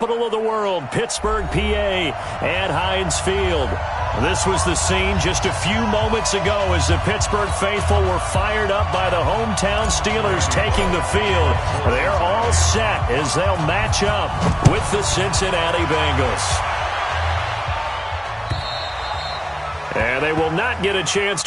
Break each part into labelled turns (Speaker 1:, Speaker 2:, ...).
Speaker 1: Capital of the world, Pittsburgh, PA, at Heinz Field. This was the scene just a few moments ago as the Pittsburgh faithful were fired up by the hometown Steelers taking the field. They're all set as they'll match up with the Cincinnati Bengals. And they will not get a chance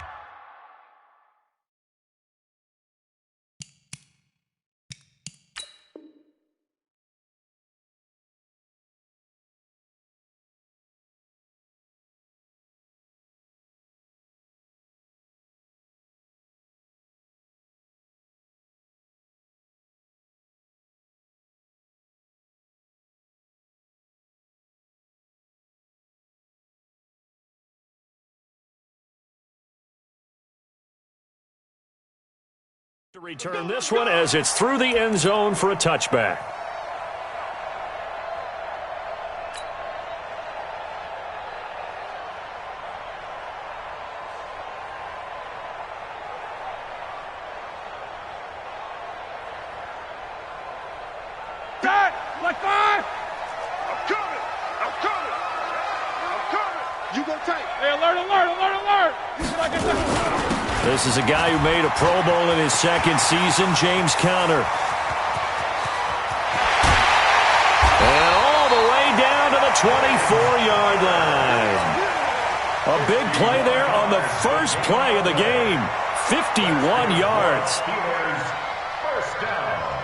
Speaker 1: to return this one as it's through the end zone for a touchback.
Speaker 2: Like five! I'm coming! You go tight. Hey, alert!
Speaker 1: This is a guy who made a Pro Bowl in his second season, James Conner. And all the way down to the 24-yard line. A big play there on the first play of the game. 51 yards.
Speaker 3: First down.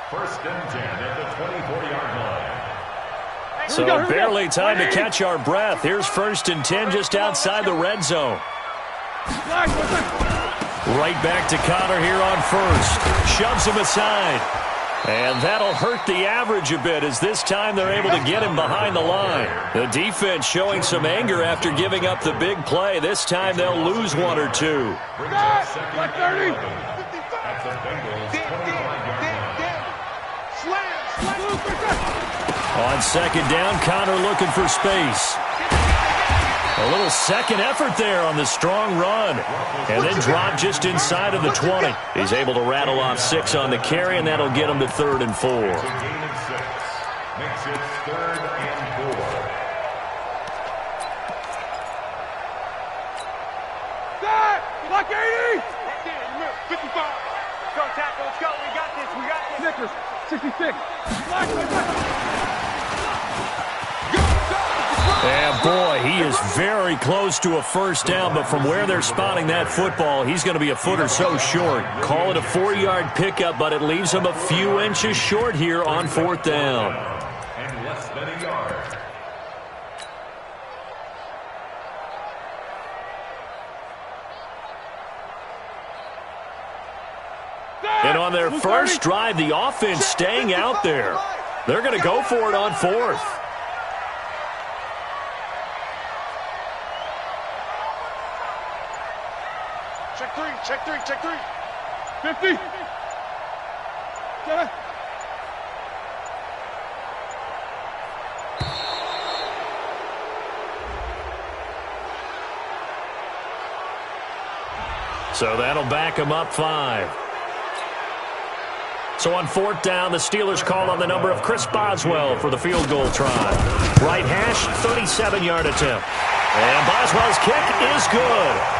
Speaker 3: First and 10 at the 24-yard line.
Speaker 1: So barely time to catch our breath. Here's first and 10 just outside the red zone. Right back to Conner here on first. Shoves him aside. And that'll hurt the average a bit as this time they're able to get him behind the line. The defense showing some anger after giving up the big play. This time they'll lose one or two.
Speaker 2: Like 30.
Speaker 3: At the Bengals 25-yard line.
Speaker 1: On second down, Conner looking for space. A little second effort there on the strong run. And then drop just inside of the 20. He's able to rattle off 6 on the carry, and that'll get him to 3rd and 4.
Speaker 3: It's a gain of 6. Makes it 3rd and 4.
Speaker 2: Like 80! 55. Go tackle, let's go. We got this. Snickers, 66.
Speaker 1: And boy, he is very close to a first down, but from where they're spotting that football, he's going to be a foot or so short. Call it a 4-yard pickup, but it leaves him a few inches short here on 4th down.
Speaker 3: And less than a yard.
Speaker 1: And on their first drive, the offense staying out there. They're going to go for it on 4th.
Speaker 2: Check three. 50. 7.
Speaker 1: So that'll back him up 5. So on 4th down, the Steelers call on the number of Chris Boswell for the field goal try. Right hash, 37-yard attempt. And Boswell's kick is good.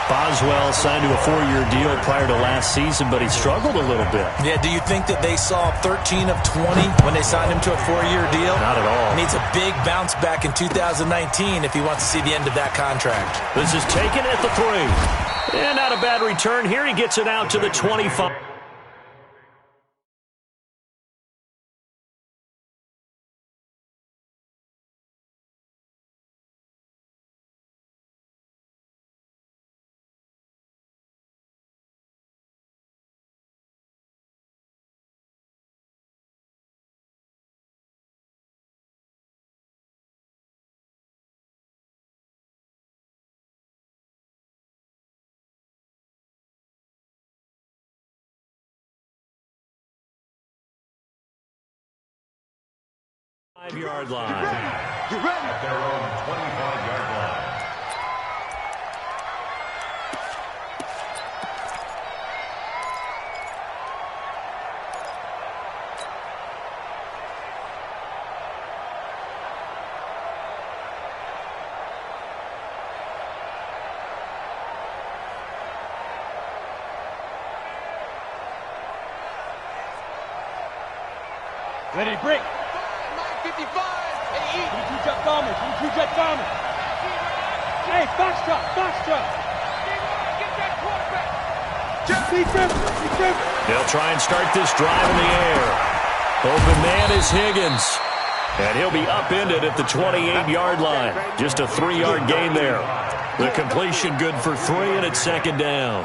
Speaker 1: Boswell signed to a 4-year deal prior to last season, but he struggled a little bit.
Speaker 4: Yeah, do you think that they saw 13 of 20 when they signed him to a 4-year deal?
Speaker 1: Not at all.
Speaker 4: He needs a big bounce back in 2019 if he wants to see the end of that contract.
Speaker 1: This is taken at the 3. And not a bad return here. He gets it out to the 25. Five-yard line.
Speaker 3: At their own 25-yard line.
Speaker 2: Ready, break. 955. Hey, 22 jet bombers. 22 jet bombers. Hey, foxtrot, foxtrot. Get that quarterback.
Speaker 1: They'll try and start this drive in the air. Open man is Higgins. And he'll be upended at the 28-yard line. Just a 3-yard gain there. The completion good for 3, and it's second down.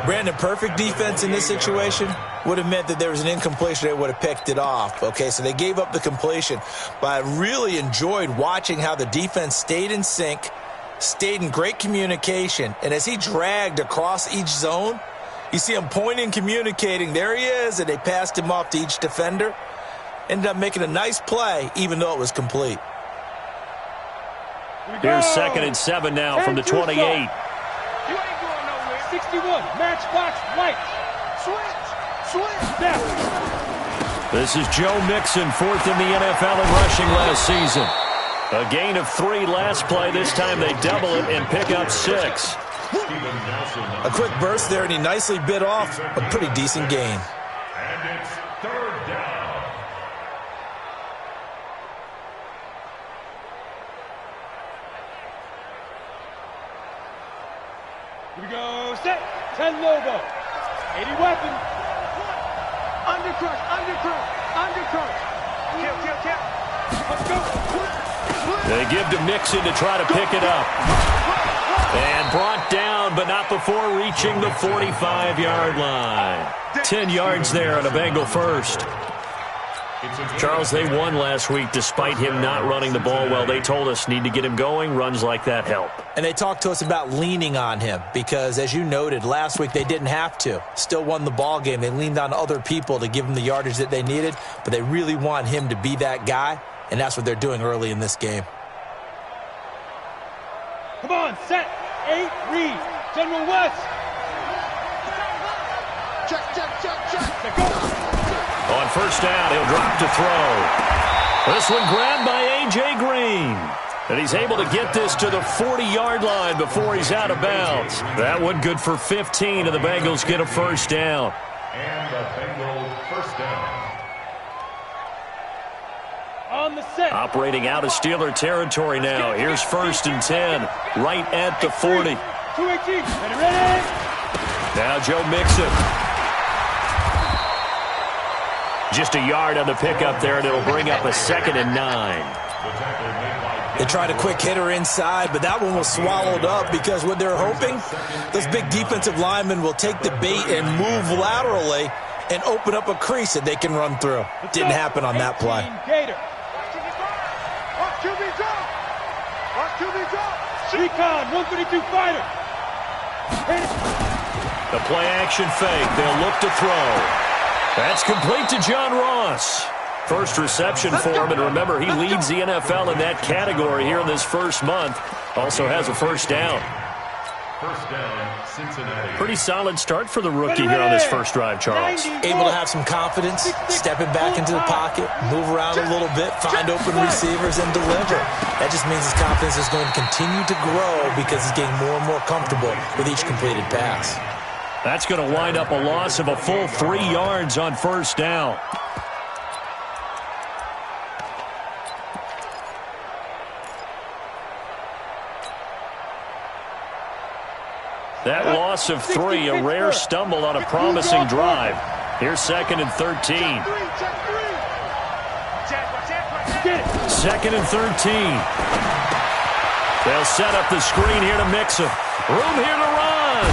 Speaker 4: Brandon, perfect defense in this situation would have meant that there was an incompletion. They would have picked it off. Okay, so they gave up the completion. But I really enjoyed watching how the defense stayed in sync, stayed in great communication. And as he dragged across each zone, you see him pointing, communicating. There he is, and they passed him off to each defender. Ended up making a nice play, even though it was complete.
Speaker 1: Here's 2nd and 7 now from the 28.
Speaker 2: You ain't going nowhere. 61, matchbox white. Switch. Snap.
Speaker 1: This is Joe Mixon, 4th in the NFL in rushing last season. A gain of 3 last play. This time they double it and pick up 6.
Speaker 4: A quick burst there, and he nicely bit off a pretty decent gain.
Speaker 3: And it's 3rd down.
Speaker 2: Here we go, set. 10 Lobo. 80 weapon. Undercrush. Kill. Let's go.
Speaker 1: They give to Mixon to try to pick it up. And brought down, but not before reaching the 45-yard line. 10 yards there on a Bengal first. Charles, they won last week despite him not running the ball well. They told us need to get him going. Runs like that help.
Speaker 4: And they talked to us about leaning on him because, as you noted, last week they didn't have to. Still won the ball game. They leaned on other people to give them the yardage that they needed, but they really want him to be that guy, and that's what they're doing early in this game.
Speaker 2: Come on, set. 8, read. General West. Check. Go.
Speaker 1: On first down, he'll drop to throw. This one grabbed by A.J. Green. And he's able to get this to the 40-yard line before he's out of bounds. That one good for 15, and the Bengals get a first down.
Speaker 3: And the Bengals first down.
Speaker 2: On the set.
Speaker 1: Operating out of Steeler territory now. Here's 1st and 10, right at the 40.
Speaker 2: 218. Ready.
Speaker 1: Now Joe Mixon. Just a yard on the pickup there, and it'll bring up a 2nd and 9.
Speaker 4: They tried a quick hitter inside, but that one was swallowed up because what they're hoping, those big defensive linemen will take the bait and move laterally and open up a crease that they can run through. Didn't happen on that play.
Speaker 2: Recon, 132 fighter.
Speaker 1: The play action fake. They'll look to throw. That's complete to John Ross. First reception for him, and remember, he leads the NFL in that category here in this first month. Also has a first down.
Speaker 3: First down, Cincinnati.
Speaker 1: Pretty solid start for the rookie here on this first drive, Charles.
Speaker 4: Able to have some confidence, stepping back into the pocket, move around a little bit, find open receivers, and deliver. That just means his confidence is going to continue to grow because he's getting more and more comfortable with each completed pass.
Speaker 1: That's going to wind up a loss of a full 3 yards on first down. That loss of 3, a rare stumble on a promising drive. Here's 2nd and 13. 2nd and 13. They'll set up the screen here to Mixon. Room here to run.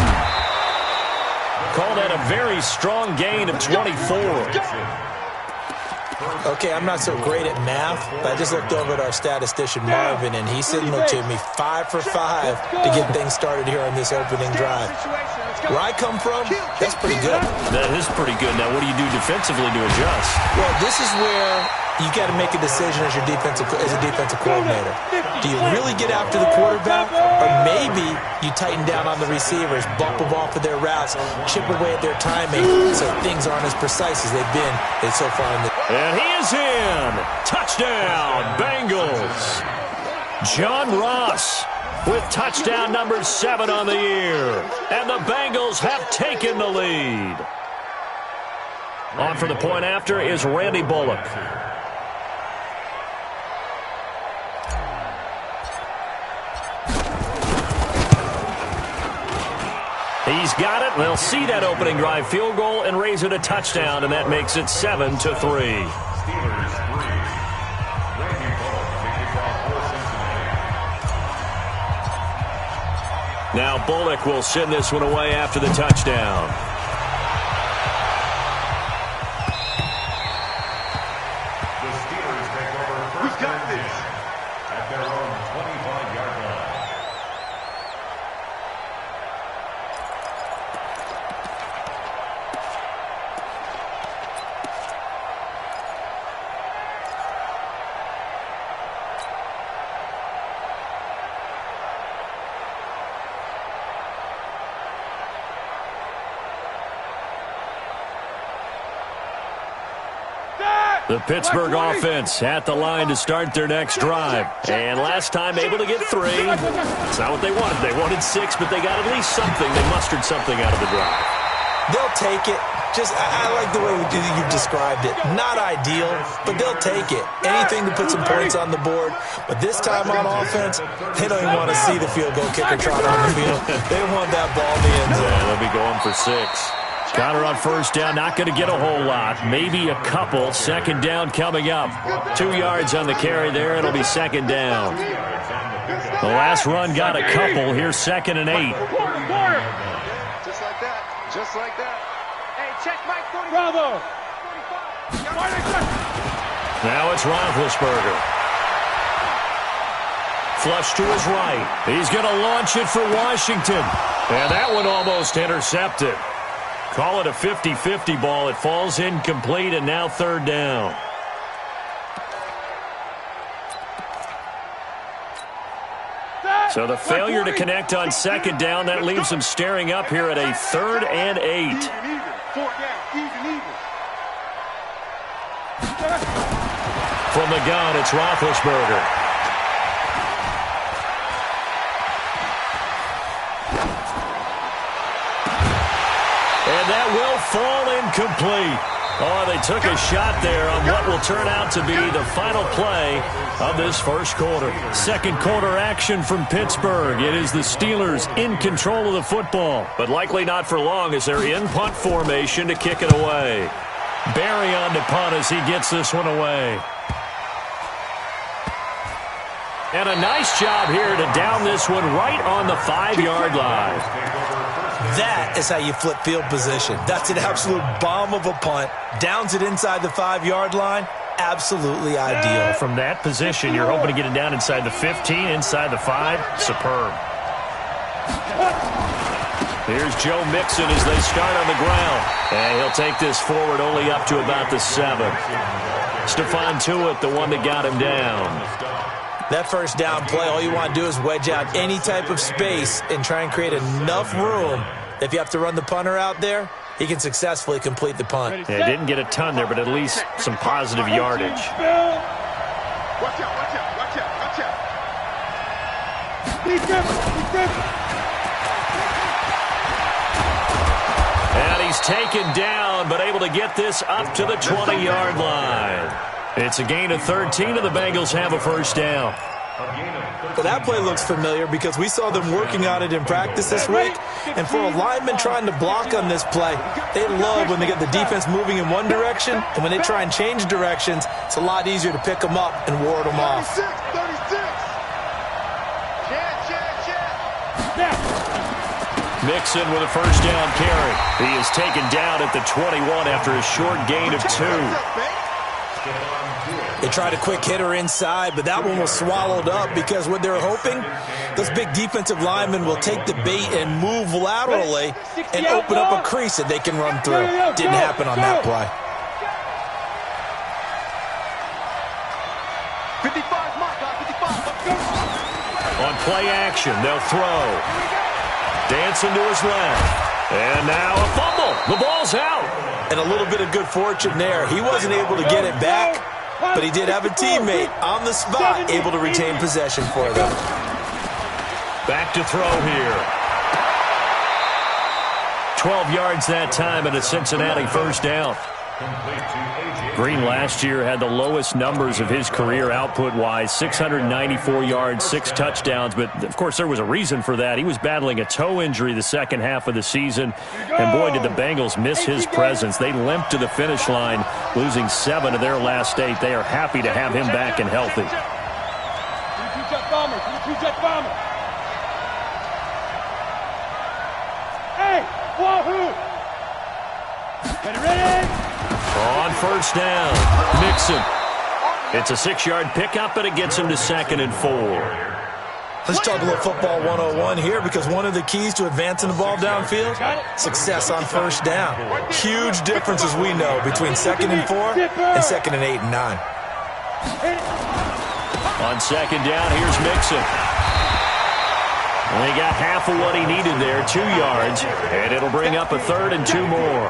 Speaker 1: Call that a very strong gain of 24.
Speaker 4: Okay, I'm not so great at math, but I just looked over at our statistician, Marvin, and he signaled to me 5 for 5 to get things started here on this opening drive. Where I come from, that's pretty good.
Speaker 1: That is pretty good. Now, what do you do defensively to adjust?
Speaker 4: Well, this is where you got to make a decision as a defensive coordinator. Do you really get after the quarterback, or maybe you tighten down on the receivers, bump them off of their routes, chip away at their timing, so things aren't as precise as they've been so far in the...
Speaker 1: And he is in. Touchdown, Bengals. John Ross with touchdown number 7 on the year. And the Bengals have taken the lead. On for the point after is Randy Bullock. He's got it. They'll see that opening drive field goal and raise it a touchdown, and that makes it 7-3.
Speaker 3: Steelers 3. Randy Bullock kicked it off for Cincinnati.
Speaker 1: Now Bullock will send this one away after the touchdown.
Speaker 3: The Steelers take over first and 10 at their own 25-yard line.
Speaker 1: The Pittsburgh offense at the line to start their next drive. And last time able to get 3. It's not what they wanted. They wanted 6, but they got at least something. They mustered something out of the drive.
Speaker 4: They'll take it. I like the way you've described it. Not ideal, but they'll take it. Anything to put some points on the board. But this time on offense, they don't even want to see the field goal kicker trot on the field. They want that ball in the end zone.
Speaker 1: Yeah, they'll be going for 6. Connor on first down, not going to get a whole lot. Maybe a couple. Second down coming up. 2 yards on the carry there. It'll be second down. The last run got a couple. Here's 2nd and 8.
Speaker 2: Just like that. Just like that. Hey, check Mike 40. Bravo. 45.
Speaker 1: Now it's Roethlisberger. Flush to his right. He's going to launch it for Washington. And that one almost intercepted. Call it a 50-50 ball. It falls incomplete, and now 3rd down. So the failure to connect on 2nd down, that leaves them staring up here at a 3rd and 8. From the gun, it's Roethlisberger. And that will fall incomplete. Oh, they took a shot there on what will turn out to be the final play of this first quarter. Second quarter action from Pittsburgh. It is the Steelers in control of the football, but likely not for long as they're in punt formation to kick it away. Barry on the punt as he gets this one away. And a nice job here to down this one right on the 5-yard line.
Speaker 4: That is how you flip field position. That's an absolute bomb of a punt. Downs it inside the 5-yard line. Absolutely ideal.
Speaker 1: From that position, you're hoping to get it down inside the 15, inside the 5. Superb. Here's Joe Mixon as they start on the ground. And he'll take this forward only up to about the 7. Stephon Tuitt, the one that got him down.
Speaker 4: That first down play, all you want to do is wedge out any type of space and try and create enough room. If you have to run the punter out there, he can successfully complete the punt.
Speaker 1: Yeah, didn't get a ton there, but at least some positive yardage.
Speaker 2: Watch out, watch out, watch out, watch out.
Speaker 1: And he's taken down, but able to get this up to the 20-yard line. It's a gain of 13, and the Bengals have a first down.
Speaker 4: Well, that play looks familiar because we saw them working on it in practice this week. And for a lineman trying to block on this play, they love when they get the defense moving in one direction. And when they try and change directions, it's a lot easier to pick them up and ward them off.
Speaker 2: 36.
Speaker 1: Mixon with a first down carry. He is taken down at the 21 after a short gain of 2.
Speaker 4: They tried a quick hitter inside, but that one was swallowed up because what they're hoping, those big defensive linemen will take the bait and move laterally and open up a crease that they can run through. Didn't happen on that play.
Speaker 2: 55, mark, 55.
Speaker 1: On play action, they'll throw. Dancing to his left. And now a fumble. The ball's out.
Speaker 4: And a little bit of good fortune there. He wasn't able to get it back, but he did have a teammate on the spot able to retain possession for them.
Speaker 1: Back to throw here. 12 yards that time and a Cincinnati first down. Green last year had the lowest numbers of his career output-wise, 694 yards, 6 touchdowns. But, of course, there was a reason for that. He was battling a toe injury the second half of the season. And, boy, did the Bengals miss his presence. They limped to the finish line, losing 7 of their last 8. They are happy to have him back and healthy.
Speaker 2: Hey, wahoo! Ready?
Speaker 1: On first down, Mixon. It's a 6-yard pickup, but it gets him to 2nd and 4.
Speaker 4: Let's talk a little football 101 here, because one of the keys to advancing the ball downfield, success on first down. Huge difference, as we know, between 2nd and 4 and 2nd and 8 and 9.
Speaker 1: On 2nd down, here's Mixon. Well, he got half of what he needed there, 2 yards, and it'll bring up a 3rd and 2 more.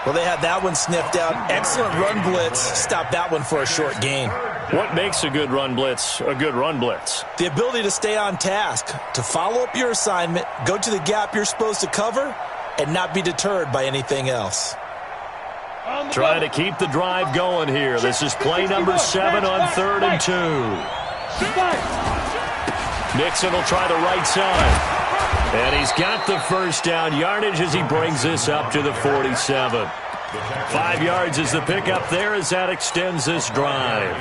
Speaker 4: Well, they had that one sniffed out. Excellent run blitz. Stop that one for a short gain.
Speaker 1: What makes a good run blitz a good run blitz?
Speaker 4: The ability to stay on task, to follow up your assignment, go to the gap you're supposed to cover, and not be deterred by anything else.
Speaker 1: Trying to keep the drive going here. This is play number 7 on 3rd and 2. Mixon will try the right side. And he's got the first down yardage as he brings this up to the 47. 5 yards is the pickup there as that extends this drive.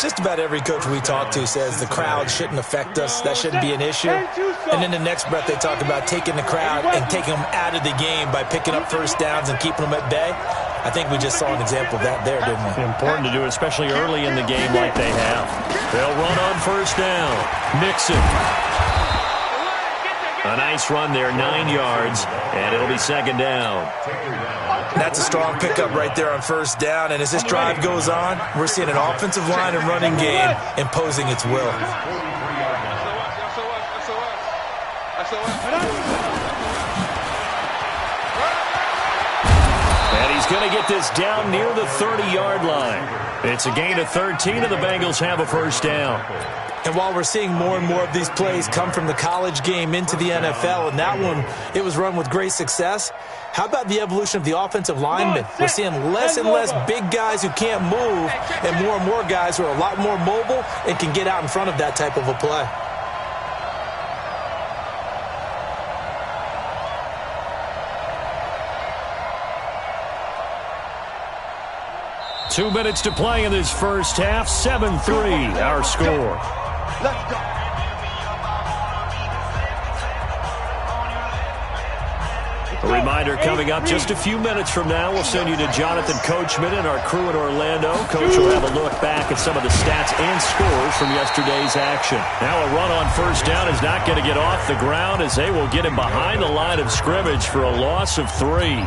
Speaker 4: Just about every coach we talk to says the crowd shouldn't affect us. That shouldn't be an issue. And in the next breath, they talk about taking the crowd and taking them out of the game by picking up first downs and keeping them at bay. I think we just saw an example of that there, didn't we?
Speaker 1: Important to do, especially early in the game like they have. They'll run on first down. Mixon. A nice run there, 9 yards, and it'll be 2nd down.
Speaker 4: That's a strong pickup right there on first down, and as this drive goes on, we're seeing an offensive line and running game imposing its will.
Speaker 1: And he's going to get this down near the 30-yard line. It's a gain of 13, and the Bengals have a first down.
Speaker 4: And while we're seeing more and more of these plays come from the college game into the NFL, and that one, it was run with great success, how about the evolution of the offensive linemen? We're seeing less and less big guys who can't move and more guys who are a lot more mobile and can get out in front of that type of a play.
Speaker 1: Two minutes to play in this first half. 7-3, our score.
Speaker 2: Let's go.
Speaker 1: A reminder coming up just a few minutes from now. We'll send you to Jonathan Coachman and our crew in Orlando. Coach will have a look back at some of the stats and scores from yesterday's action. Now a run on first down is not going to get off the ground as they will get him behind the line of scrimmage for a loss of 3.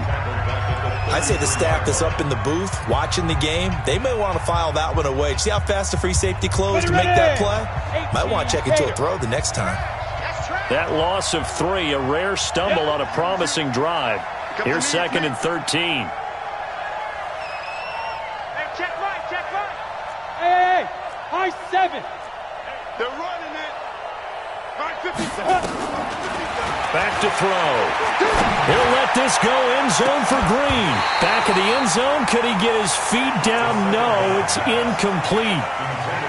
Speaker 4: I'd say the staff that's up in the booth watching the game, they may want to file that one away. See how fast the free safety closed to make that play? Might want to check into a throw the next time.
Speaker 1: That loss of 3, a rare stumble on a promising drive. Here's 2nd and 13.
Speaker 2: Hey, check right. Hey, high 7. They're running it. High 57.
Speaker 1: Back to throw. He'll let this go end zone for Green. Back of the end zone. Could he get his feet down? No, it's incomplete.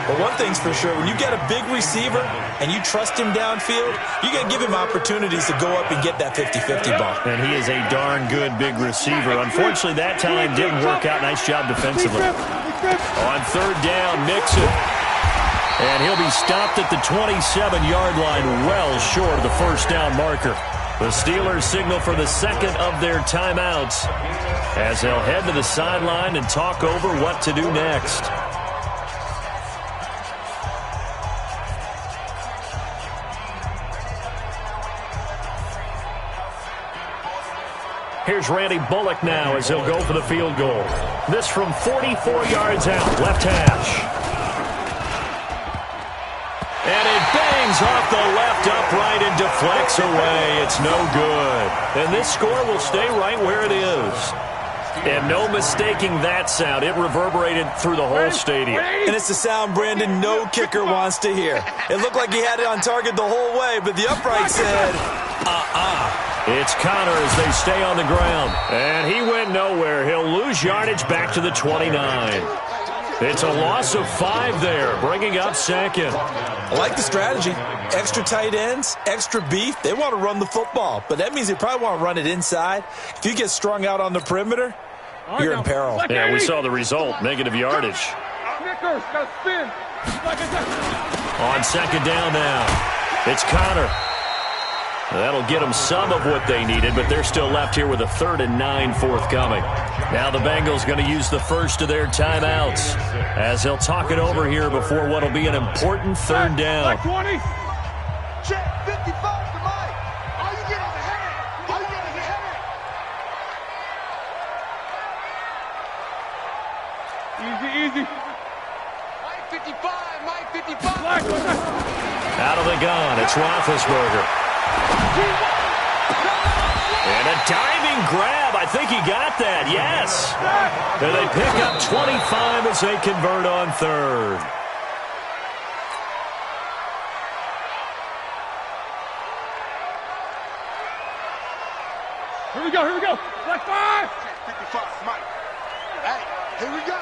Speaker 4: Well, one thing's for sure. When you get a big receiver and you trust him downfield, you got to give him opportunities to go up and get that 50-50 ball.
Speaker 1: And he is a darn good big receiver. Unfortunately, that time didn't work out. Nice job defensively. On 3rd down, Mixon. And he'll be stopped at the 27-yard line, well short of the first down marker. The Steelers signal for the 2nd of their timeouts as they'll head to the sideline and talk over what to do next. Here's Randy Bullock now as he'll go for the field goal. This from 44 yards out, left hash. And it bangs off the left upright and deflects away. It's no good. And this score will stay right where it is. And no mistaking that sound. It reverberated through the whole stadium.
Speaker 4: And it's the sound, Brandon, no kicker wants to hear. It looked like he had it on target the whole way, but the upright said,
Speaker 1: It's Connor as they stay on the ground. And he went nowhere. He'll lose yardage back to the 29. It's a loss of 5 there, bringing up second.
Speaker 4: I like the strategy. Extra tight ends, extra beef. They want to run the football, but that means they probably want to run it inside. If you get strung out on the perimeter, you're in peril.
Speaker 1: Yeah, we saw the result, negative yardage. On second down now, it's Connor. That'll get them some of what they needed, but they're still left here with a 3rd and 9 forthcoming. Now the Bengals going to use the first of their timeouts as they'll talk it over here before what will be an important 3rd down.
Speaker 2: 20.
Speaker 5: Check 55 to Mike. All you get is a headache. All you get is a headache.
Speaker 2: Easy.
Speaker 5: Mike 55. Mike 55.
Speaker 1: Out of the gun, it's Roethlisberger. And a diving grab. I think he got that. Yes. And they pick up 25 as they convert on 3rd.
Speaker 2: Here we go. Black 5.
Speaker 5: 55, Mike. Hey, here we go.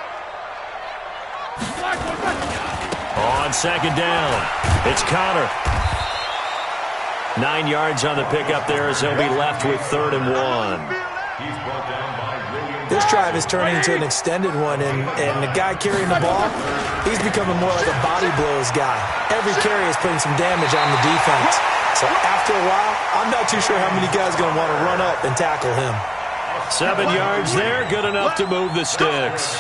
Speaker 2: Black 1.
Speaker 1: On second down, it's Connor. 9 yards on the pickup there as they'll be left with 3rd and 1.
Speaker 4: This drive is turning into an extended one, and the guy carrying the ball, he's becoming more like a body blows guy. Every carry is putting some damage on the defense. So after a while, I'm not too sure how many guys are going to want to run up and tackle him.
Speaker 1: 7 yards there, good enough to move the sticks.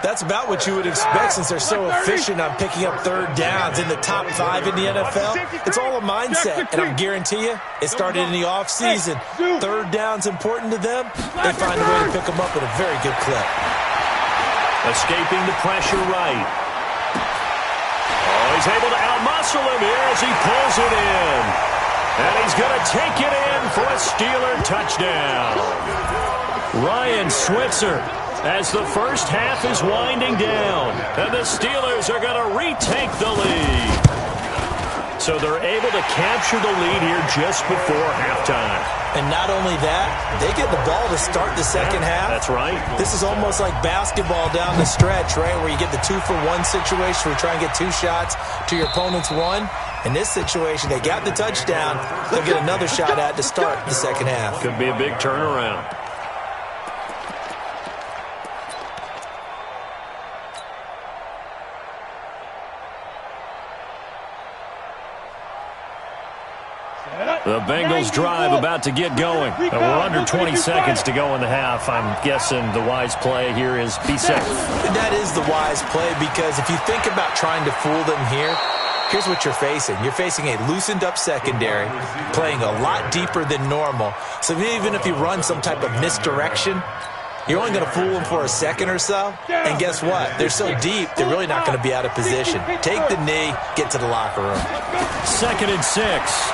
Speaker 4: That's about what you would expect since they're so efficient on picking up 3rd downs in the top 5 in the NFL. It's all a mindset, and I guarantee you, it started in the offseason. 3rd down's important to them. They find a way to pick them up at a very good clip.
Speaker 1: Escaping the pressure right. Oh, he's able to outmuscle him here as he pulls it in. And he's going to take it in for a Steeler touchdown. Ryan Switzer, as the first half is winding down, and the Steelers are going to retake the lead. So they're able to capture the lead here just before halftime.
Speaker 4: And not only that, they get the ball to start the second half.
Speaker 1: That's right.
Speaker 4: This is almost like basketball down the stretch, right, where you get the 2-for-1 situation where you try and get 2 shots to your opponent's 1. In this situation, they got the touchdown. They'll get another shot at to start the second half.
Speaker 1: Could be a big turnaround. The Bengals drive about to get going. And we're under 20 seconds to go in the half. I'm guessing the wise play here is be safe.
Speaker 4: That is the wise play, because if you think about trying to fool them here, here's what you're facing. You're facing a loosened up secondary, playing a lot deeper than normal. So even if you run some type of misdirection, you're only going to fool them for a second or so. And guess what? They're so deep, they're really not going to be out of position. Take the knee, get to the locker room.
Speaker 1: 2nd and 6.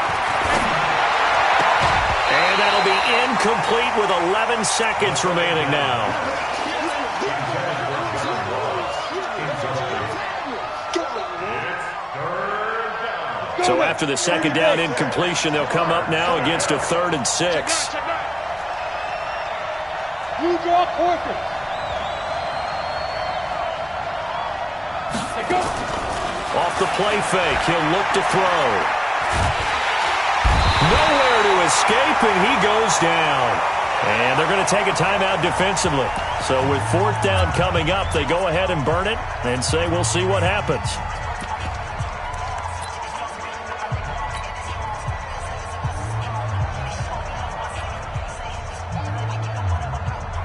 Speaker 1: And that'll be incomplete with 11 seconds remaining now. So after the second down incompletion, they'll come up now against a 3rd and 6. Off the play fake, he'll look to throw. Nowhere to escape, and he goes down. And they're going to take a timeout defensively. So with 4th down coming up, they go ahead and burn it and say we'll see what happens.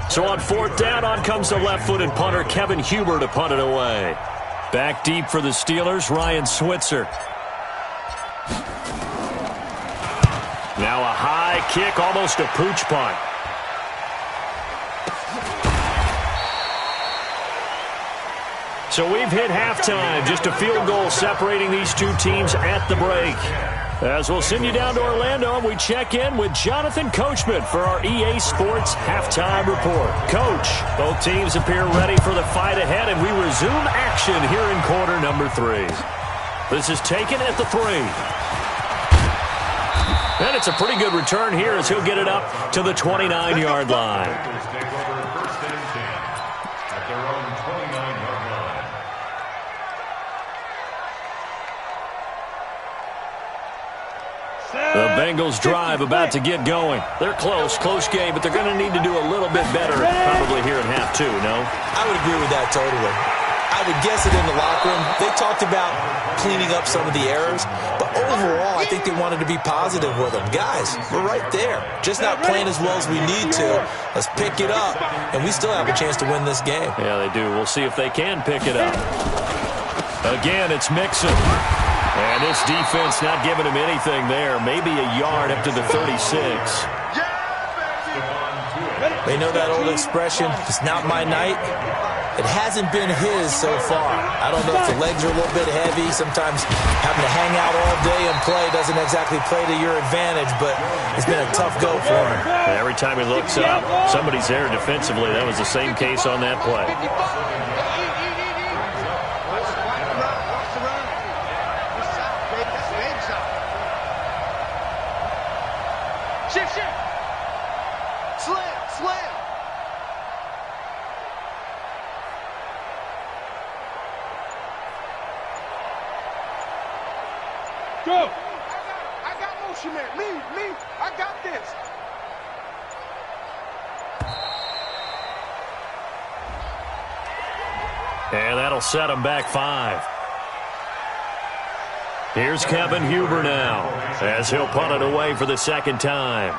Speaker 1: So on 4th down, on comes the left-footed punter, Kevin Huber, to punt it away. Back deep for the Steelers, Ryan Switzer. Now a high kick, almost a pooch punt. So we've hit halftime, just a field goal separating these two teams at the break. As we'll send you down to Orlando, and we check in with Jonathan Coachman for our EA Sports Halftime Report. Coach, both teams appear ready for the fight ahead, and we resume action here in quarter number 3. This is taken at the 3. And it's a pretty good return here as he'll get it up to the 29-yard line.
Speaker 3: Take over first and 10 at their own 29-yard line.
Speaker 1: The Bengals drive about to get going. They're close game, but they're going to need to do a little bit better probably here in half two, no?
Speaker 4: I would agree with that totally. I would guess it in the locker room. They talked about cleaning up some of the errors, but overall, I think they wanted to be positive with them. Guys, we're right there. Just not playing as well as we need to. Let's pick it up, and we still have a chance to win this game.
Speaker 1: Yeah, they do. We'll see if they can pick it up. Again, it's Mixon. And this defense not giving him anything there. Maybe a yard up to the 36.
Speaker 4: They know that old expression, it's not my night. It hasn't been his so far. I don't know if the legs are a little bit heavy. Sometimes having to hang out all day and play doesn't exactly play to your advantage, but it's been a tough go for him.
Speaker 1: Every time he looks up, somebody's there defensively. That was the same case on that play.
Speaker 5: Slam.
Speaker 2: Go.
Speaker 5: I got motion, man. Me. I got this.
Speaker 1: And that'll set him back 5. Here's Kevin Huber now as he'll punt it away for the second time.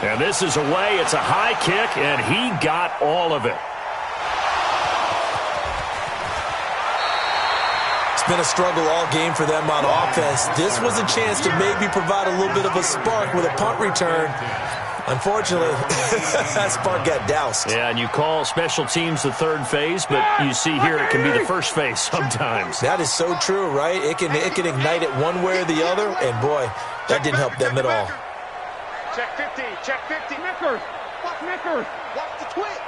Speaker 1: And this is away. It's a high kick, and he got all of it.
Speaker 4: It's been a struggle all game for them on offense. This was a chance to maybe provide a little bit of a spark with a punt return. Unfortunately, that spark got doused.
Speaker 1: Yeah, and you call special teams the third phase, but you see here it can be the first phase sometimes.
Speaker 4: That is so true, right? It can ignite it one way or the other, and boy, that didn't help them at all.
Speaker 5: Check 50.
Speaker 2: Snickers.
Speaker 5: Watch the twins.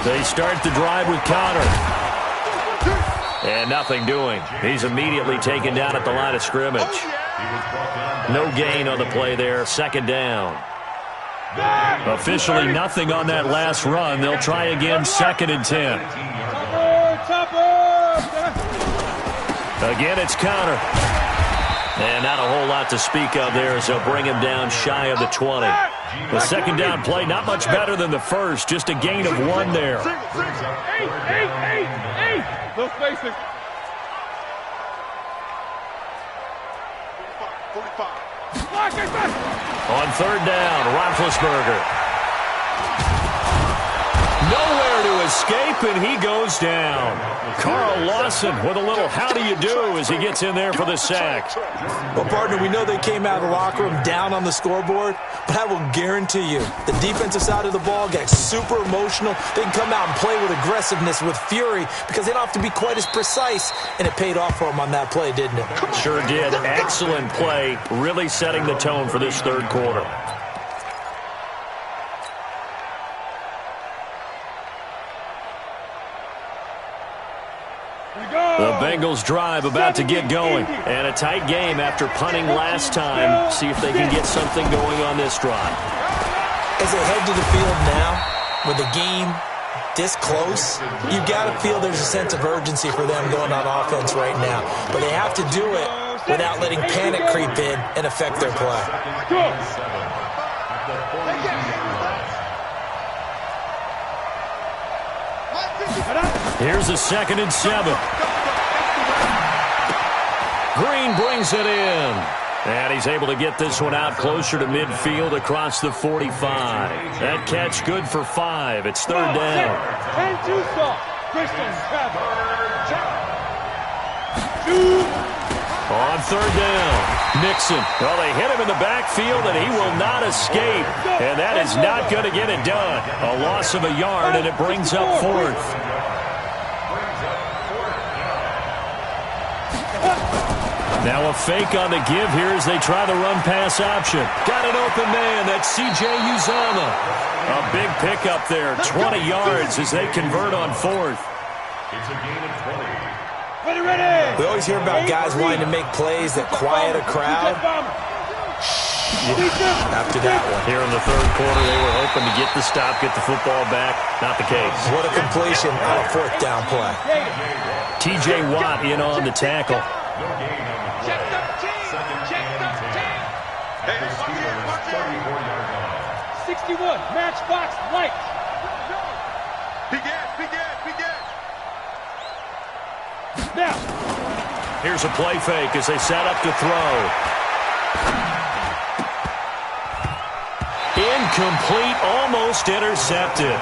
Speaker 1: They start the drive with Connor. And nothing doing. He's immediately taken down at the line of scrimmage. No gain on the play there. Second down. Officially nothing on that last run. They'll try again, 2nd and 10. Again, it's Connor. And not a whole lot to speak of there as they'll bring him down shy of the 20. The second down play, not much better than the first. Just a gain of 1 there.
Speaker 2: Eight. Those basics.
Speaker 5: 45.
Speaker 1: On third down, Roethlisberger. Nowhere to escape, and he goes down. Carl Lawson with a little how do you do as he gets in there for the sack.
Speaker 4: Well, partner, we know they came out of the locker room down on the scoreboard, but I will guarantee you the defensive side of the ball got super emotional. They can come out and play with aggressiveness, with fury, because they don't have to be quite as precise, and it paid off for them on that play, didn't it?
Speaker 1: Sure did. Excellent play, really setting the tone for this third quarter. The Bengals drive about to get going. And a tight game after punting last time. See if they can get something going on this drive.
Speaker 4: As they head to the field now, with the game this close, you've got to feel there's a sense of urgency for them going on offense right now. But they have to do it without letting panic creep in and affect their play.
Speaker 1: Here's a 2nd and 7. Green brings it in. And he's able to get this one out closer to midfield across the 45. That catch good for 5. It's third down. On third down, Nixon. Well, they hit him in the backfield, and he will not escape. And that is not going to get it done. A loss of a yard, and it brings up 4th. Now a fake on the give here as they try the run-pass option. Got an open man. That's C.J. Uzomah. A big pickup there, 20 yards as they convert on 4th.
Speaker 3: It's a gain of 20.
Speaker 4: We always hear about guys wanting to make plays that quiet a crowd. After that one.
Speaker 1: Here in the third quarter, they were hoping to get the stop, get the football back. Not the case.
Speaker 4: What a completion on a fourth down play.
Speaker 1: T.J. Watt in on the tackle.
Speaker 2: Check 13. Check 13. 61. Matchbox light.
Speaker 5: Begin.
Speaker 2: Now.
Speaker 1: Here's a play fake as they set up to throw. Incomplete, almost intercepted.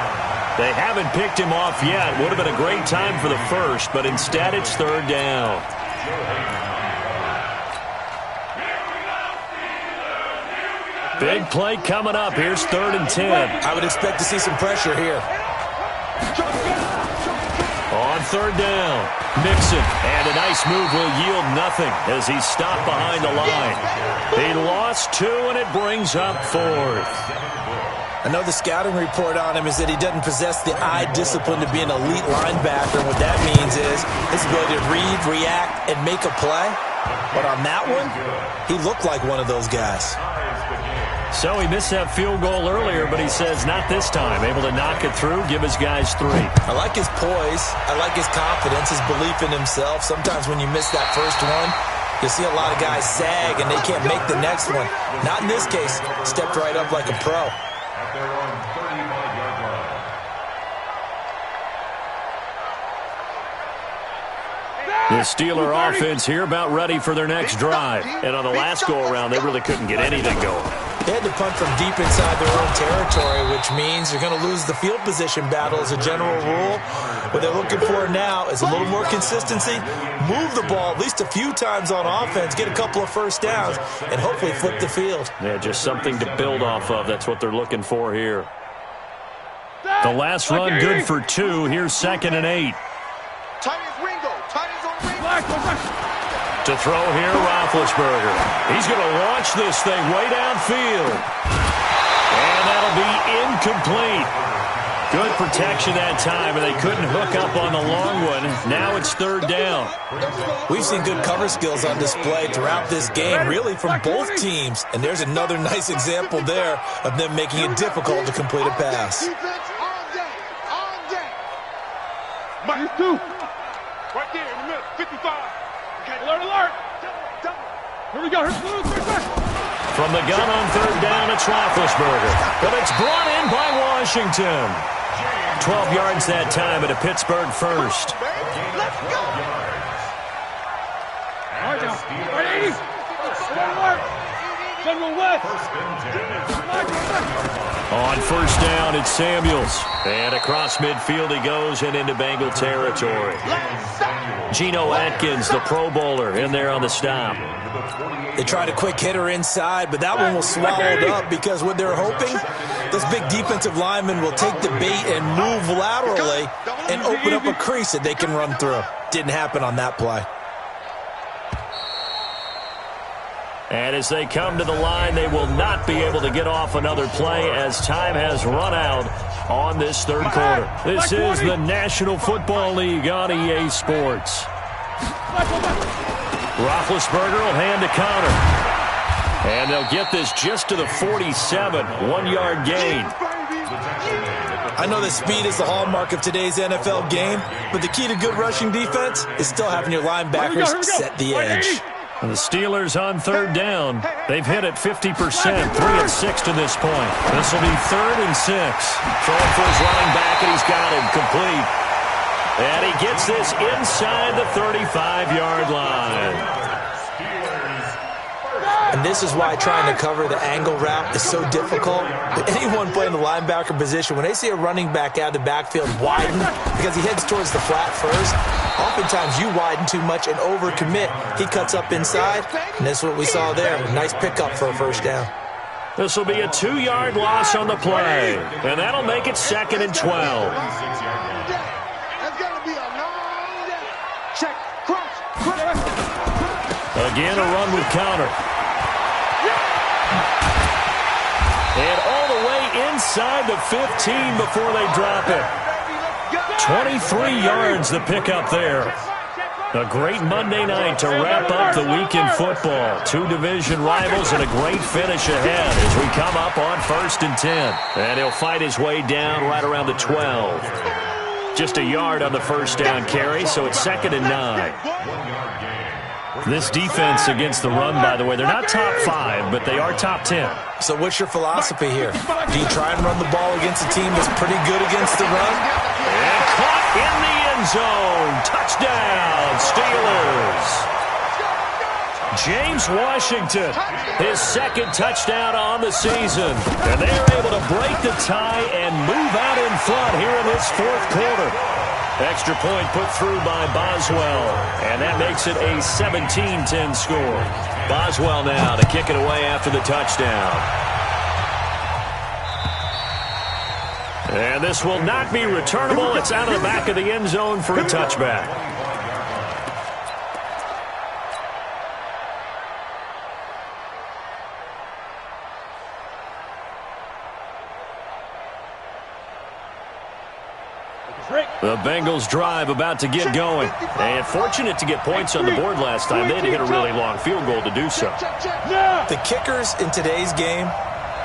Speaker 1: They haven't picked him off yet. Would have been a great time for the first, but instead it's third down. Big play coming up. Here's 3rd and 10.
Speaker 4: I would expect to see some pressure here.
Speaker 1: On third down, Mixon, and a nice move will yield nothing as he's stopped behind the line. He lost 2, and it brings up 4th.
Speaker 4: I know the scouting report on him is that he doesn't possess the eye discipline to be an elite linebacker. And what that means is his ability to read, react, and make a play. But on that one, he looked like one of those guys.
Speaker 1: So he missed that field goal earlier, but he says not this time. Able to knock it through, give his guys 3.
Speaker 4: I like his poise. I like his confidence, his belief in himself. Sometimes when you miss that first one, you see a lot of guys sag and they can't make the next one. Not in this case. Stepped right up like a pro.
Speaker 3: At their own 35-yard line.
Speaker 1: The Steeler offense here about ready for their next drive. And on the last go-around, they really couldn't get anything going.
Speaker 4: They had to punt from deep inside their own territory, which means you're going to lose the field position battle as a general rule. What they're looking for now is a little more consistency, move the ball at least a few times on offense, get a couple of first downs, and hopefully flip the field.
Speaker 1: Yeah, just something to build off of. That's what they're looking for here. The last run good for 2. Here's 2nd and 8. To throw here, Roethlisberger. He's going to launch this thing way downfield. And that'll be incomplete. Good protection that time, and they couldn't hook up on the long one. Now it's 3rd down.
Speaker 4: We've seen good cover skills on display throughout this game, really from both teams. And there's another nice example there of them making it difficult to complete a pass.
Speaker 2: Minus 2. Right there in the middle, 55. Alert. Here we go.
Speaker 1: From the gun on 3rd down, it's Roethlisberger. But it's brought in by Washington. 12 yards that time at a Pittsburgh first.
Speaker 5: Let's go.
Speaker 2: All right, now. All right, 80. Alert. General West.
Speaker 1: On 1st down, it's Samuels. And across midfield he goes and into Bengal territory. Geno Atkins, the Pro Bowler, in there on the stop.
Speaker 4: They tried a quick hitter inside, but that one was swallowed up because what they're hoping, this big defensive lineman will take the bait and move laterally and open up a crease that they can run through. Didn't happen on that play.
Speaker 1: And as they come to the line, they will not be able to get off another play as time has run out on this 3rd quarter. This is the National Football League on EA Sports. Roethlisberger will hand a counter. And they'll get this just to the 47, 1-yard gain.
Speaker 4: I know that speed is the hallmark of today's NFL game, but the key to good rushing defense is still having your linebackers set the edge.
Speaker 1: And the Steelers on 3rd down. They've hit it 50%, 3-6 to this point. This will be 3rd and 6. Throwing for his running back, and he's got him complete. And he gets this inside the 35-yard line.
Speaker 4: And this is why trying to cover the angle route is so difficult. But anyone playing the linebacker position, when they see a running back out of the backfield widen because he heads towards the flat first, oftentimes you widen too much and overcommit. He cuts up inside, and this is what we saw there. Nice pickup for a 1st down.
Speaker 1: This will be a 2-yard loss on the play, and that'll make it 2nd and 12. Again, a run with counter. And all the way inside the 15 before they drop it. 23 yards the pickup there. A great Monday night to wrap up the week in football. Two division rivals and a great finish ahead as we come up on 1st and 10. And he'll fight his way down right around the 12. Just a yard on the first down carry, so it's 2nd and 9. This defense against the run, by the way, they're not top 5, but they are top 10.
Speaker 4: So what's your philosophy here? Do you try and run the ball against a team that's pretty good against the run?
Speaker 1: And caught in the end zone. Touchdown, Steelers. James Washington, his 2nd touchdown on the season. And they're able to break the tie and move out in front here in this 4th quarter. Extra point put through by Boswell, and that makes it a 17-10 score. Boswell now to kick it away after the touchdown. And this will not be returnable. It's out of the back of the end zone for a touchback. The Bengals drive about to get going. And fortunate to get points on the board last time. They had to hit a really long field goal to do so.
Speaker 4: The kickers in today's game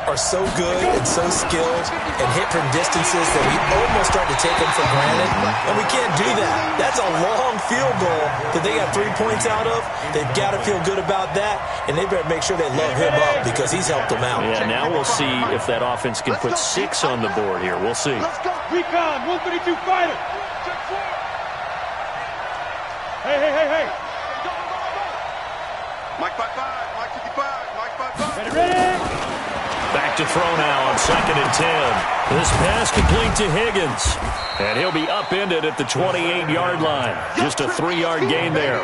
Speaker 4: are so good and so skilled and hit from distances that we almost start to take them for granted. And we can't do that. That's a long field goal that they got 3 points out of. They've got to feel good about that, and they better make sure they love him up because he's helped them out.
Speaker 1: Yeah, now we'll see if that offense can put 6 on the board here. We'll see.
Speaker 2: Recon, 132 fighter. Hey.
Speaker 5: Mike 55, Mike 55, Mike 55.
Speaker 2: Ready?
Speaker 1: Back to throw now on 2nd and 10. This pass complete to Higgins. And he'll be upended at the 28-yard line. Just a 3-yard gain there.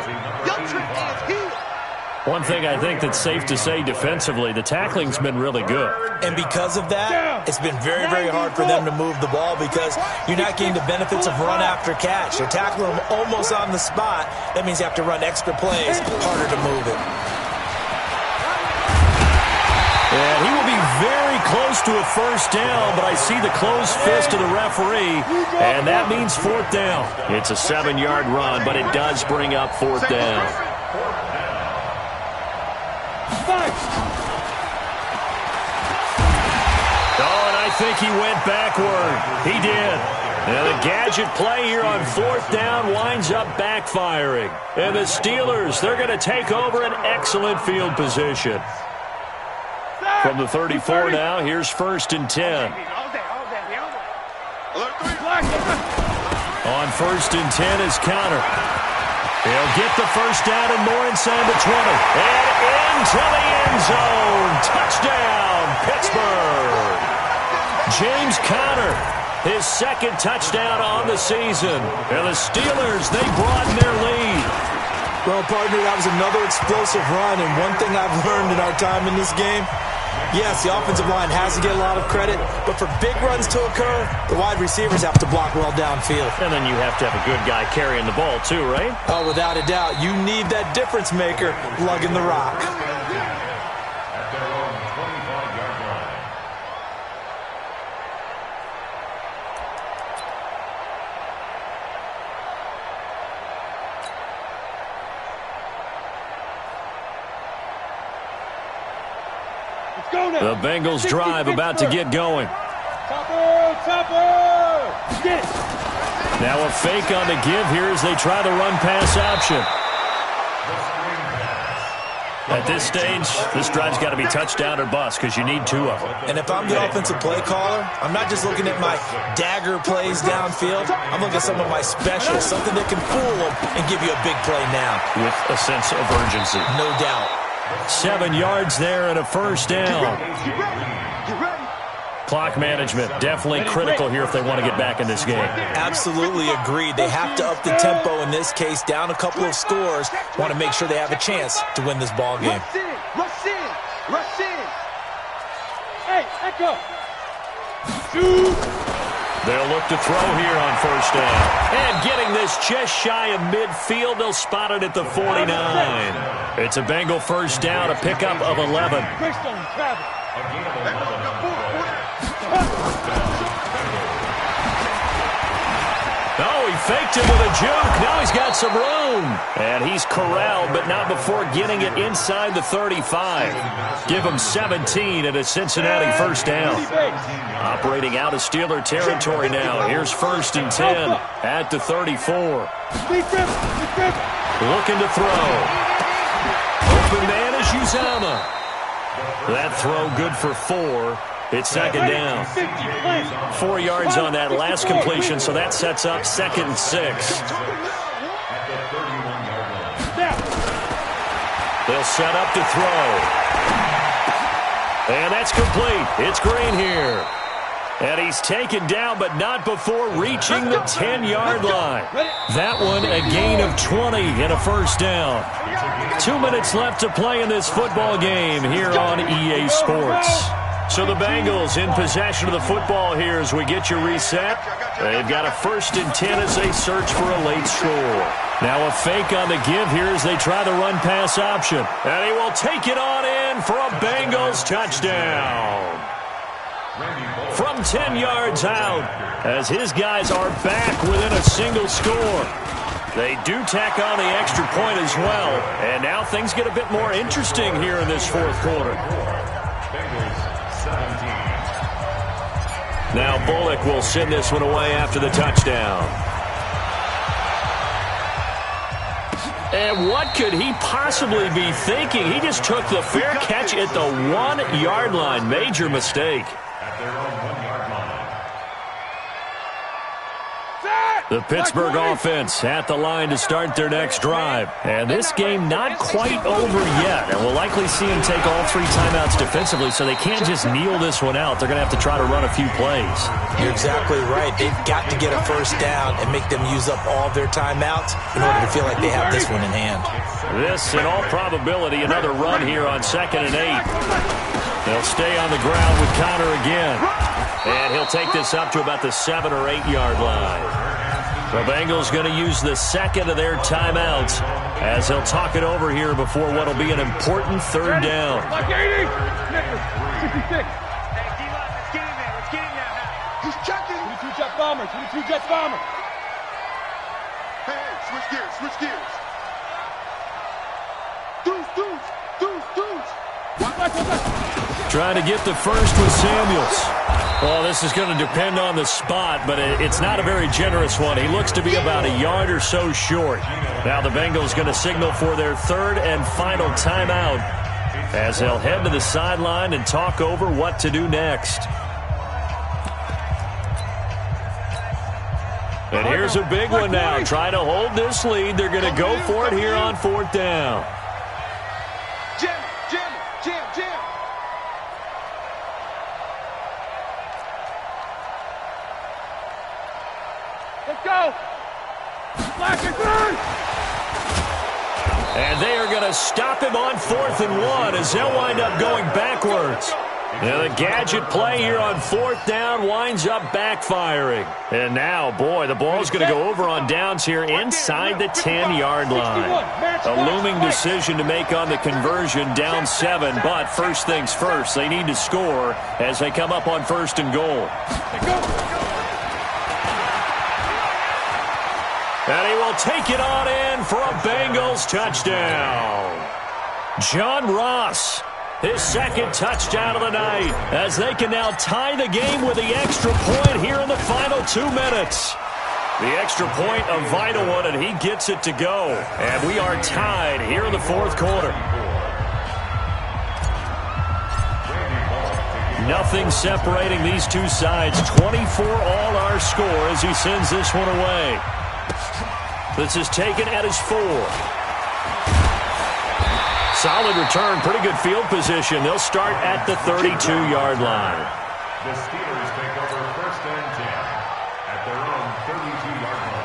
Speaker 1: One thing I think that's safe to say defensively, the tackling's been really good.
Speaker 4: And because of that, it's been very, very hard for them to move the ball because you're not getting the benefits of run after catch. You're tackling them almost on the spot. That means you have to run extra plays, harder to move it.
Speaker 1: And he will be very close to a first down, but I see the closed fist of the referee, and that means 4th down. It's a 7-yard run, but it does bring up 4th down. Oh, and I think he went backward. He did. And the gadget play here on 4th down winds up backfiring. And the Steelers, they're going to take over an excellent field position. From the 34 now, here's 1st and 10. On 1st and 10 is Connor. He'll get the first down and more inside the 20. And into the end zone. Touchdown, Pittsburgh. James Conner, his 2nd touchdown on the season. And the Steelers, they broaden their lead.
Speaker 4: Well, partner, that was another explosive run. And one thing I've learned in our time in this game, yes, the offensive line has to get a lot of credit, but for big runs to occur, the wide receivers have to block well downfield.
Speaker 1: And then you have to have a good guy carrying the ball too, right?
Speaker 4: Oh, without a doubt. You need that difference maker lugging the rock.
Speaker 3: At their own 25-yard line.
Speaker 1: The Bengals drive about to get going.
Speaker 2: Topper! Get it!
Speaker 1: Now a fake on the give here as they try the run-pass option. At this stage, this drive's got to be touchdown or bust because you need 2 of them.
Speaker 4: And if I'm the offensive play caller, I'm not just looking at my dagger plays downfield. I'm looking at some of my specials, something that can fool them and give you a big play now.
Speaker 1: With a sense of urgency.
Speaker 4: No doubt.
Speaker 1: 7 yards there and a first down. Clock management, definitely critical here if they want to get back in this game.
Speaker 4: Absolutely agreed. They have to up the tempo in this case, down a couple of scores. Want to make sure they have a chance to win this ball game.
Speaker 5: Rush in.
Speaker 2: Hey, Echo. Shoot.
Speaker 1: They'll look to throw here on first down. And getting this just shy of midfield, they'll spot it at the 49. It's a Bengal first down, a pickup of 11.
Speaker 2: Greystone, travel.
Speaker 1: Oh, he faked him with a juke. Now he's got some room. And he's corralled, but not before getting it inside the 35. Give him 17 and a Cincinnati first down. Operating out of Steeler territory now. Here's 1st and 10 at the 34. Looking to throw. Open man is Uzama. That throw good for 4. It's 2nd down. 4 yards on that last completion, so that sets up 2nd and 6. They'll set up to throw. And that's complete. It's Green here. And he's taken down, but not before reaching the 10-yard line. That one a gain of 20 and a first down. 2 minutes left to play in this football game here on EA Sports. So the Bengals in possession of the football here as we get you reset. They've got a 1st and 10 as they search for a late score. Now a fake on the give here as they try the run-pass option. And he will take it on in for a Bengals touchdown. From 10 yards out as his guys are back within a single score. They do tack on the extra point as well. And now things get a bit more interesting here in this 4th quarter. Now Bullock will send this one away after the touchdown. And what could he possibly be thinking? He just took the fair catch at the 1-yard line. Major mistake.
Speaker 3: At their own 1-yard line.
Speaker 1: The Pittsburgh offense at the line to start their next drive. And this game not quite over yet. And we'll likely see them take all 3 timeouts defensively, so they can't just kneel this one out. They're going to have to try to run a few plays.
Speaker 4: You're exactly right. They've got to get a first down and make them use up all their timeouts in order to feel like they have this one in hand.
Speaker 1: This, in all probability, another run here on 2nd and 8. They'll stay on the ground with Connor again. And he'll take this up to about the 7 or 8 yard line. The Bengals going to use the 2nd of their timeouts as they'll talk it over here before what will be an important 3rd down.
Speaker 2: Like 80. 66.
Speaker 5: He's checking.
Speaker 2: 22 jet bomber. 22 jet bomber.
Speaker 5: Hey, switch gears, switch gears. Deuce.
Speaker 1: Trying to get the first with Samuels. Well, this is going to depend on the spot, but it's not a very generous one. He looks to be about a yard or so short. Now the Bengals going to signal for their 3rd and final timeout as they'll head to the sideline and talk over what to do next. And here's a big one now. Try to hold this lead. They're going to go for it here on 4th down.
Speaker 5: Jam.
Speaker 2: Let's go. Black and green.
Speaker 1: And they are going to stop him on 4th and 1 as they'll wind up going backwards. Now the gadget play here on 4th down winds up backfiring. And now, boy, the ball's going to go over on downs here inside the 10-yard line. A looming decision to make on the conversion, down 7. But first things first, they need to score as they come up on 1st and goal. And he will take it on in for a Bengals touchdown. John Ross, his 2nd touchdown of the night, as they can now tie the game with the extra point here in the final 2 minutes. The extra point, a vital one, and he gets it to go. And we are tied here in the 4th quarter. Nothing separating these two sides. 24 all our score as he sends this one away. This is taken at his 4. Solid return, pretty good field position. They'll start at the 32-yard line.
Speaker 3: The Steelers take over 1st and 10 at their own 32-yard line.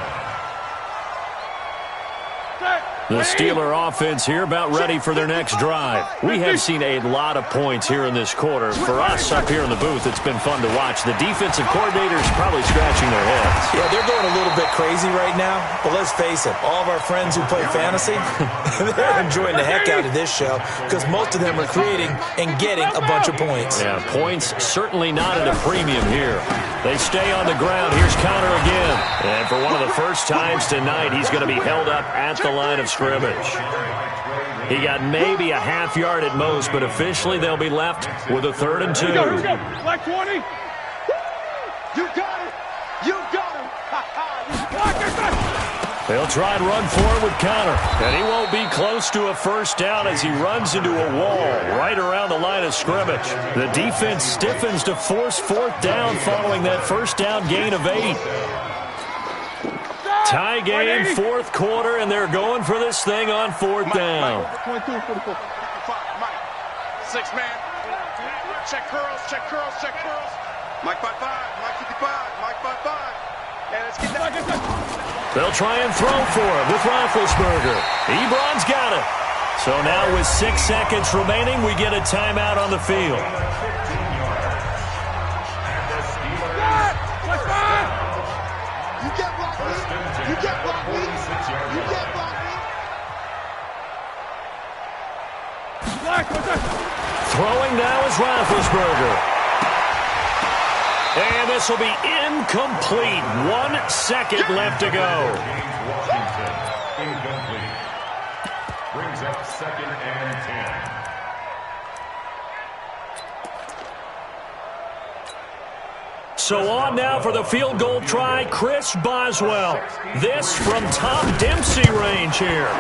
Speaker 1: The Steeler offense here about ready for their next drive. We have seen a lot of points here in this quarter. For us up here in the booth, it's been fun to watch. The defensive coordinators probably scratching their heads.
Speaker 4: Yeah, they're going a little bit crazy right now. But let's face it, all of our friends who play fantasy, they're enjoying the heck out of this show because most of them are creating and getting a bunch of points.
Speaker 1: Yeah, points certainly not at a premium here. They stay on the ground. Here's Connor again. And for one of the first times tonight, he's going to be held up at the line of scrimmage. He got maybe a half yard at most, but officially they'll be left with a 3rd and 2.
Speaker 2: Here we go. Black 20.
Speaker 5: You got it. You got him.
Speaker 1: They'll try and run forward with Connor. And he won't be close to a first down as he runs into a wall right around the line of scrimmage. The defense stiffens to force 4th down following that first down gain of 8. Tie game, 4th quarter, and they're going for this thing on 4th down.
Speaker 2: 22, 44.
Speaker 5: 6 man. Check curls, check curls, check curls. Mike 5-5, Mike 55, Mike 5-5. And let's get that.
Speaker 1: They'll try and throw for him with Roethlisberger. Ebron's got it. So now with 6 seconds remaining, we get a timeout on the field.
Speaker 5: You get blocked me. You get blocked me. You get blocked me.
Speaker 1: Throwing now is Roethlisberger. And this will be incomplete. 1 second left to go.
Speaker 3: Washington, incomplete. Brings up 2nd and 10.
Speaker 1: So on now for the field goal try, Chris Boswell. This from Tom Dempsey range here.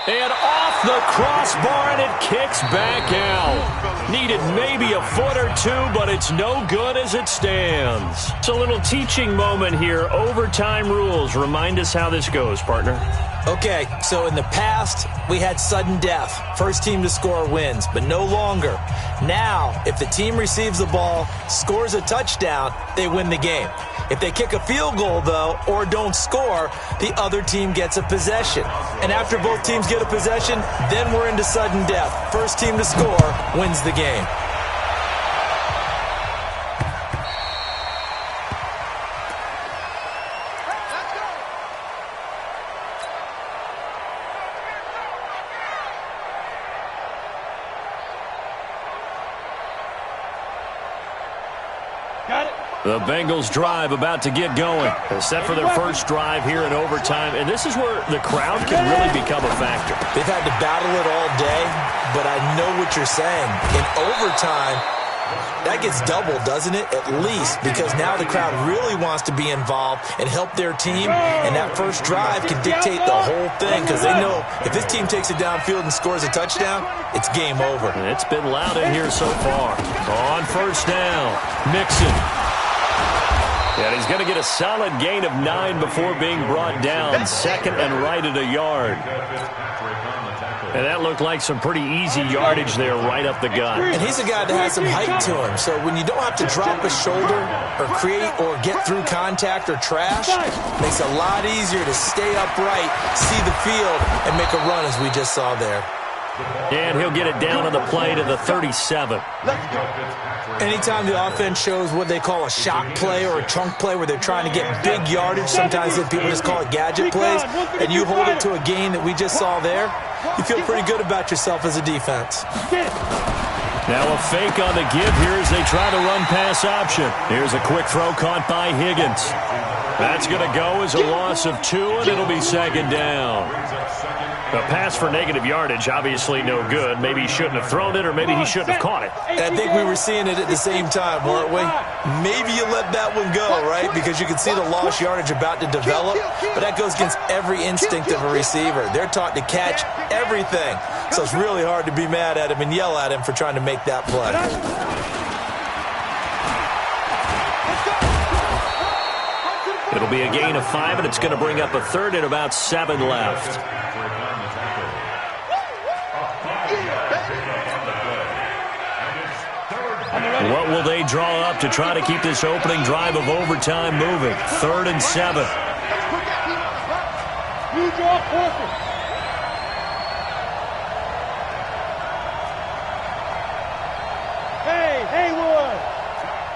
Speaker 1: And off the crossbar, and it kicks back out. Needed maybe a foot or 2, but it's no good as it stands. It's a little teaching moment here. Overtime rules. Remind us how this goes, partner.
Speaker 4: Okay, so in the past, we had sudden death. First team to score wins, but no longer. Now, if the team receives the ball, scores a touchdown, they win the game. If they kick a field goal, though, or don't score, the other team gets a possession. And after both teams get a possession, then we're into sudden death. First team to score wins the game.
Speaker 1: The Bengals drive about to get going. Set for their first drive here in overtime. And this is where the crowd can really become a factor.
Speaker 4: They've had to battle it all day, but I know what you're saying. In overtime, that gets doubled, doesn't it? At least, because now the crowd really wants to be involved and help their team. And that first drive can dictate the whole thing because they know if this team takes it downfield and scores a touchdown, it's game over.
Speaker 1: And it's been loud in here so far. On first down, Mixon. And he's going to get a solid gain of 9 before being brought down. 2nd and right at a yard. And that looked like some pretty easy yardage there right up the gut.
Speaker 4: And he's a guy that has some height to him. So when you don't have to drop a shoulder or create or get through contact or trash, it makes it a lot easier to stay upright, see the field, and make a run as we just saw there.
Speaker 1: And he'll get it down on the play to the 37.
Speaker 4: Anytime the offense shows what they call a shock play or a chunk play where they're trying to get big yardage, sometimes people just call it gadget plays, and you hold it to a gain that we just saw there, you feel pretty good about yourself as a defense.
Speaker 1: Now a fake on the give here as they try to run pass option. Here's a quick throw caught by Higgins. That's going to go as a loss of 2, and it'll be 2nd down. A pass for negative yardage, obviously no good. Maybe he shouldn't have thrown it, or maybe he shouldn't have caught it.
Speaker 4: And I think we were seeing it at the same time, weren't we? Maybe you let that one go, right? Because you can see the lost yardage about to develop, but that goes against every instinct of a receiver. They're taught to catch everything. So it's really hard to be mad at him and yell at him for trying to make that play.
Speaker 1: It'll be a gain of 5, and it's going to bring up a 3rd and about 7 left. What will they draw up to try to keep this opening drive of overtime moving? 3rd and 7.
Speaker 2: You draw forfeit. Hey, Haywood.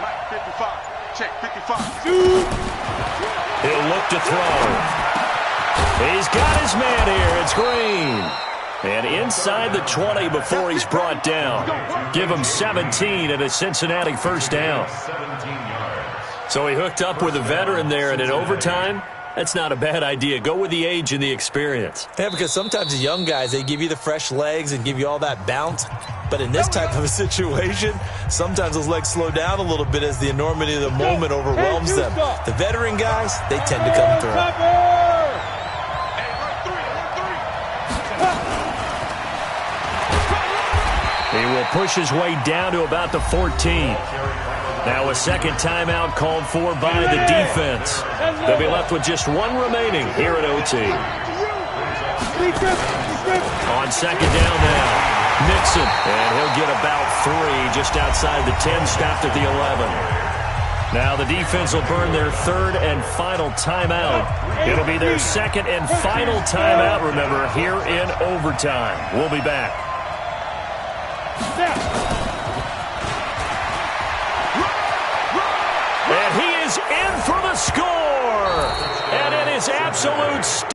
Speaker 5: Mike 55. Check 55.
Speaker 1: He'll look to throw. He's got his man here. It's Green. And inside the 20 before he's brought down. Give him 17 and a Cincinnati first down. So he hooked up with a veteran there, and in overtime, that's not a bad idea. Go with the age and the experience.
Speaker 4: Yeah, because sometimes the young guys, they give you the fresh legs and give you all that bounce. But in this type of a situation, sometimes those legs slow down a little bit as the enormity of the moment overwhelms them. The veteran guys, they tend to come through.
Speaker 1: He will push his way down to about the 14. Now a second timeout called for by the defense. They'll be left with just one remaining here at OT. On second down now, Nixon, and he'll get about 3 just outside the 10, stopped at the 11. Now the defense will burn their third and final timeout. It'll be their second and final timeout, remember, here in overtime. We'll be back. And he is in for the score. And it is absolute